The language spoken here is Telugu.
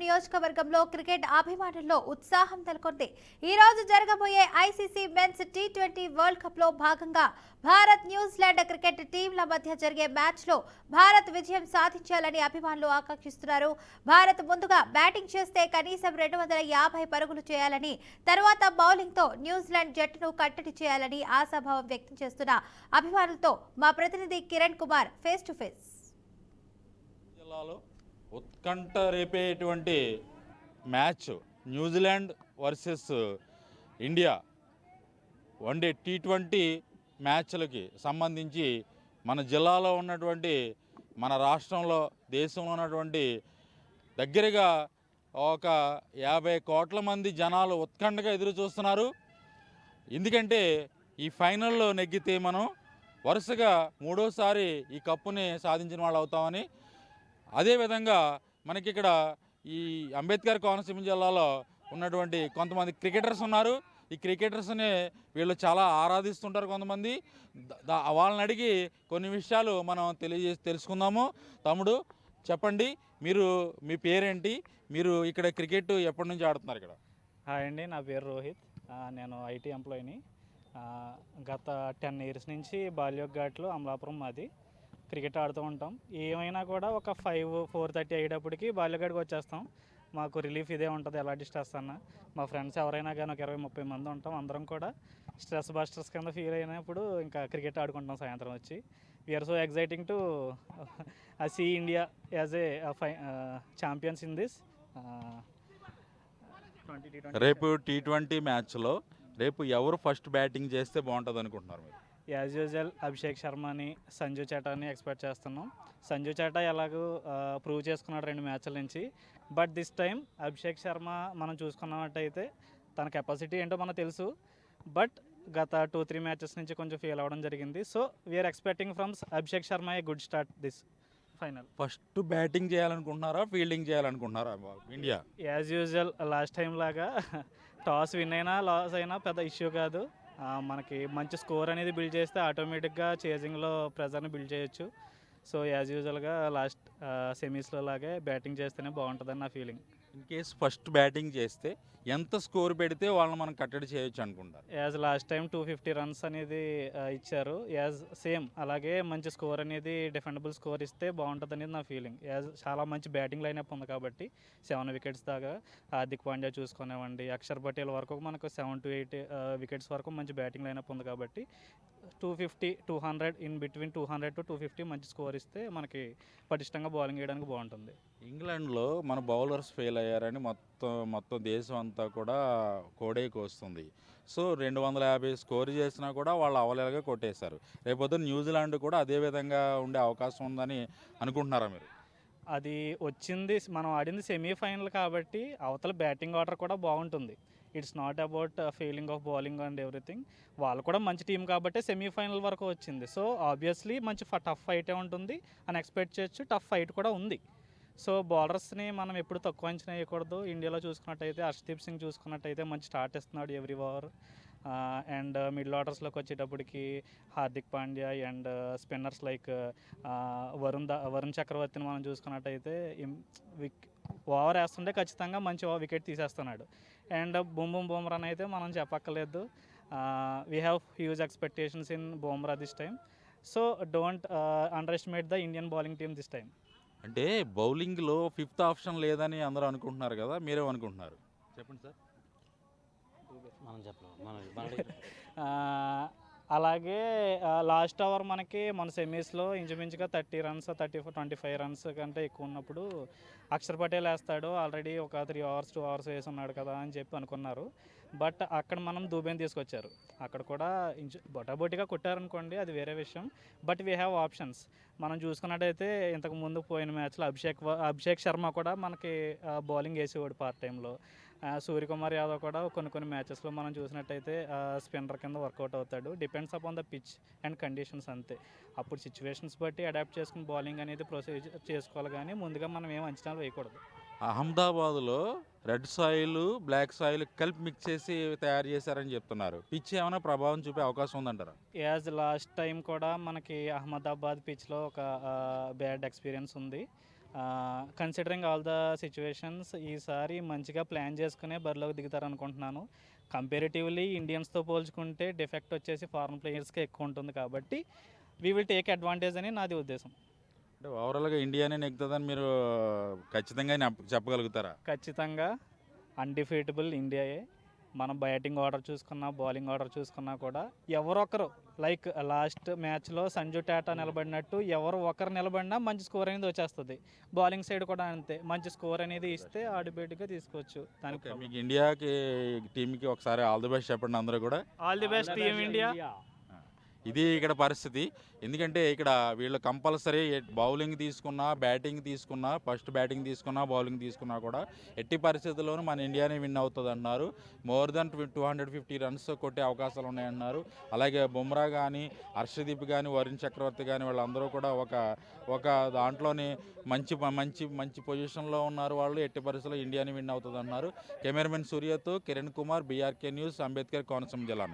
నియోజకవర్గంలో క్రికెట్ అభిమానుల్లో ఉత్సాహం నెలకొంది. ఈ రోజు జరగబోయే ఐసీసీ మెన్స్ టీ20 వరల్డ్ కప్ లో భాగంగా భారత్ న్యూజిలాండ్ క్రికెట్ టీంల మధ్య జరిగే మ్యాచ్ లో భారత్ విజయం సాధించాలని అభిమానులు ఆకాంక్షిస్తున్నారు. భారత్ ముందుగా బ్యాటింగ్ చేస్తే కనీసం 250 పరుగులు చేయాలని, తర్వాత బౌలింగ్ తో న్యూజిలాండ్ జట్టును కట్టడి చేయాలని ఆశాభావం వ్యక్తం చేస్తున్న అభిమానులతో మా ప్రతినిధి Kiran Kumar face to face. ఉత్కంఠ రేపేటువంటి match New Zealand versus India one day టీ20 మ్యాచ్లకి సంబంధించి మన జిల్లాలో ఉన్నటువంటి, మన రాష్ట్రంలో, దేశంలో ఉన్నటువంటి దగ్గరగా ఒక 50 కోట్ల మంది జనాలు ఉత్కంఠగా ఎదురు చూస్తున్నారు. ఎందుకంటే ఈ ఫైనల్లో నెగ్గితే మనం వరుసగా మూడోసారి ఈ కప్పుని సాధించిన వాళ్ళు అవుతామని. అదేవిధంగా మనకి ఇక్కడ ఈ అంబేద్కర్ కోనసీమ జిల్లాలో ఉన్నటువంటి కొంతమంది క్రికెటర్స్ ఉన్నారు. ఈ క్రికెటర్స్ని వీళ్ళు చాలా ఆరాధిస్తుంటారు కొంతమంది. వాళ్ళని అడిగి కొన్ని విషయాలు మనం తెలుసుకుందాము. తమ్ముడు చెప్పండి, మీ పేరేంటి, మీరు ఇక్కడ క్రికెట్ ఎప్పటి నుంచి ఆడుతున్నారు ఇక్కడ? హాయ్ అండి, నా పేరు రోహిత్. నేను ఐటీ ఎంప్లాయీని. గత 10 ఇయర్స్ నుంచి బాల్యోగ్ ఘాట్లో అమలాపురం మాది. క్రికెట్ ఆడుతూ ఉంటాం. ఏమైనా కూడా ఒక 4:30 అయ్యేటప్పటికి బాల్యగాడికి వచ్చేస్తాం. మాకు రిలీఫ్ ఇదే ఉంటుంది. ఎలాంటి స్ట్రెస్ అన్నా, మా ఫ్రెండ్స్ ఎవరైనా కానీ ఒక 20-30 మంది ఉంటాం. అందరం కూడా స్ట్రెస్ బస్టర్స్ కింద ఫీల్ అయినప్పుడు ఇంకా క్రికెట్ ఆడుకుంటాం సాయంత్రం వచ్చి. We're so exciting to see India as a champions in this రేపు టీ20 మ్యాచ్లో రేపు ఎవరు ఫస్ట్ బ్యాటింగ్ చేస్తే బాగుంటుంది అనుకుంటున్నారు మీరు? యాజ్ యూజువల్ అభిషేక్ శర్మని, సంజు చాటాని ఎక్స్పెక్ట్ చేస్తున్నాం. సంజు చాటా ఎలాగో ప్రూవ్ చేసుకున్నాడు 2 మ్యాచ్ల నుంచి. But this time Abhishek Sharma మనం చూసుకున్నట్టయితే తన కెపాసిటీ ఏంటో మనకు తెలుసు. బట్ గత 2-3 మ్యాచెస్ నుంచి కొంచెం ఫెయిల్ అవ్వడం జరిగింది. So we are expecting from Abhishek Sharma a good start this final. First batting చేయాలనుకుంటున్నారా, ఫీల్డింగ్ చేయాలనుకుంటున్నారా India? As usual last time లాగా టాస్ విన్ అయినా లాస్ అయినా పెద్ద ఇష్యూ కాదు. మనకి మంచి స్కోర్ అనేది బిల్డ్ చేస్తే ఆటోమేటిక్గా చేజింగ్లో ప్రెజర్ని బిల్డ్ చేయొచ్చు. సో యాజ్ యూజువల్గా లాస్ట్ సెమీస్లో లాగే బ్యాటింగ్ చేస్తేనే బాగుంటుందని నా feeling. In case first batting చేస్తే ఎంత స్కోర్ పెడితే వాళ్ళని మనం కట్టడి చేయొచ్చు అనుకుంటారు? యాజ్ లాస్ట్ టైం 250 రన్స్ అనేది ఇచ్చారు. యాజ్ సేమ్ అలాగే మంచి స్కోర్ అనేది డిఫెండబుల్ స్కోర్ ఇస్తే బాగుంటుంది అనేది నా ఫీలింగ్. యాజ్ చాలా మంచి బ్యాటింగ్ లైనప్ ఉంది కాబట్టి 7 వికెట్స్ దాకా హార్దిక్ పాండ్యా చూసుకునేవ్వండి, అక్షర్ పటేల్ వరకు మనకు 7 to 8 వికెట్స్ వరకు మంచి బ్యాటింగ్ లైనప్ ఉంది కాబట్టి 250-200 ఇన్ బిట్వీన్ 200 to 250 మంచి స్కోర్ ఇస్తే మనకి పటిష్టంగా బౌలింగ్ వేయడానికి బాగుంటుంది. ఇంగ్లాండ్లో మన బౌలర్స్ ఫెయిల్ అయ్యారని మొత్తం దేశం అంతా కూడా కోడైకి వస్తుంది. సో 250 స్కోర్ చేసినా కూడా వాళ్ళు అవలేలుగా కొట్టేశారు. రేపొద్దు న్యూజిలాండ్ కూడా అదే విధంగా ఉండే అవకాశం ఉందని అనుకుంటున్నారా మీరు? అది వచ్చింది, మనం ఆడింది సెమీఫైనల్ కాబట్టి అవతల బ్యాటింగ్ ఆర్డర్ కూడా బాగుంటుంది. It's not about failing of bowling and everything. వాళ్ళు కూడా మంచి టీం కాబట్టి సెమీఫైనల్ వరకు వచ్చింది. సో ఆబ్వియస్లీ మంచి టఫ్ ఫైటే ఉంటుంది అని ఎక్స్పెక్ట్ చేయొచ్చు. టఫ్ ఫైట్ కూడా ఉంది. సో బౌలర్స్ని మనం ఎప్పుడు తక్కువ అంచనా వేయకూడదు. ఇండియాలో చూసుకున్నట్టయితే హర్షదీప్ సింగ్ చూసుకున్నట్టయితే మంచి స్టార్ట్ ఇస్తున్నాడు ఎవ్రీ ఓవర్. అండ్ మిడిల్ ఆర్డర్స్లోకి వచ్చేటప్పటికి Hardik Pandya and spinners like Varun చక్రవర్తిని మనం చూసుకున్నట్టయితే ఓవర్ వేస్తుంటే ఖచ్చితంగా మంచి వికెట్ తీసేస్తున్నాడు. అండ్ బుమ్రాని అయితే మనం చెప్పక్కర్లేదు. We have huge expectations in Bumrah this time. So don't under estimate the Indian bowling team this time. అంటే బౌలింగ్లో 5th ఆప్షన్ లేదని అందరూ అనుకుంటున్నారు కదా, మీరేమనుకుంటున్నారు? చెప్పండి సార్. అలాగే లాస్ట్ ఓవర్ మనకి మన సెమీస్లో ఇంచుమించుగా 30 రన్స్ 25 రన్స్ కంటే ఎక్కువ ఉన్నప్పుడు అక్షర్ పటేల్ వేస్తాడు, ఆల్రెడీ ఒక 3 అవర్స్ 2 అవర్స్ వేసి ఉన్నాడు కదా అని చెప్పి అనుకున్నారు. బట్ అక్కడ మనం దూబేని తీసుకొచ్చారు. అక్కడ కూడా బొటాబొటిగా కొట్టారనుకోండి, అది వేరే విషయం. But we have options. మనం చూసుకున్నట్టయితే ఇంతకు ముందు పోయిన మ్యాచ్లో అభిషేక్ శర్మ కూడా మనకి బౌలింగ్ వేసేవాడు పార్ట్ టైంలో. సూర్యకుమార్ యాదవ్ కూడా కొన్ని మ్యాచెస్లో మనం చూసినట్టయితే స్పిన్నర్ కింద వర్కౌట్ అవుతాడు. Depends upon the pitch and conditions అంతే. అప్పుడు సిచ్యువేషన్స్ బట్టి అడాప్ట్ చేసుకుని బౌలింగ్ అనేది ప్రొసీజర్ చేసుకోవాలి, కానీ ముందుగా మనం ఏం అంచనాలు వేయకూడదు. అహ్మదాబాద్లో రెడ్ సాయిల్, బ్లాక్ సాయిల్ కలిపి మిక్స్ చేసి తయారు చేశారని చెప్తున్నారు. పిచ్ ఏమైనా ప్రభావం చూపే అవకాశం ఉందంటారా? యాజ్ లాస్ట్ టైం కూడా మనకి అహ్మదాబాద్ పిచ్లో ఒక బ్యాడ్ ఎక్స్పీరియన్స్ ఉంది. కన్సిడరింగ్ ఆల్ ద సిచ్యువేషన్స్ ఈసారి మంచిగా ప్లాన్ చేసుకునే బరిలోకి దిగుతారు అనుకుంటున్నాను. కంపారిటివ్లీ ఇండియన్స్తో పోల్చుకుంటే డిఫెక్ట్ వచ్చేసి ఫారెన్ ప్లేయర్స్కి ఎక్కువ ఉంటుంది కాబట్టి వీ విల్ టేక్ అడ్వాంటేజ్ అని నాది ఉద్దేశం. అంటే ఓవరాల్గా ఇండియానే నెగ్గుతుందని మీరు ఖచ్చితంగా చెప్పగలుగుతారా? ఖచ్చితంగా అన్డిఫీటబుల్ ఇండియాయే. మనం బ్యాటింగ్ ఆర్డర్ చూసుకున్నా బౌలింగ్ ఆర్డర్ చూసుకున్నా కూడా ఎవరొకరు లైక్ లాస్ట్ మ్యాచ్లో సంజు టాటా నిలబడినట్టు ఎవరు ఒకరు నిలబడినా మంచి స్కోర్ అనేది వచ్చేస్తుంది. బౌలింగ్ సైడ్ కూడా అంతే, మంచి స్కోర్ అనేది ఇస్తే ఆడిబేట్గా తీసుకోవచ్చు. దానికి మీకు ఇండియాకి టీంకి ఒకసారి ఆల్ ది బెస్ట్ చెప్పండి అందరూ కూడా. All the best team India. ఇది ఇక్కడ పరిస్థితి. ఎందుకంటే ఇక్కడ వీళ్ళు కంపల్సరీ బౌలింగ్ తీసుకున్నా బ్యాటింగ్ తీసుకున్నా, ఫస్ట్ బ్యాటింగ్ తీసుకున్నా బౌలింగ్ తీసుకున్నా కూడా ఎట్టి పరిస్థితుల్లోనూ మన ఇండియానే విన్ అవుతుంది అన్నారు. మోర్ దెన్ 250 రన్స్ కొట్టే అవకాశాలు ఉన్నాయన్నారు. అలాగే బుమ్రా కానీ, హర్షదీప్ కానీ, వరుణ్ చక్రవర్తి కానీ వాళ్ళందరూ కూడా ఒక దాంట్లోని మంచి మంచి మంచి పొజిషన్లో ఉన్నారు. వాళ్ళు ఎట్టి పరిస్థితుల్లో ఇండియాని విన్ అవుతుంది అన్నారు. కెమెరామెన్ సూర్యతో కిరణ్ కుమార్, బీఆర్కే న్యూస్, అంబేద్కర్ కోనసీమ జిల్లా.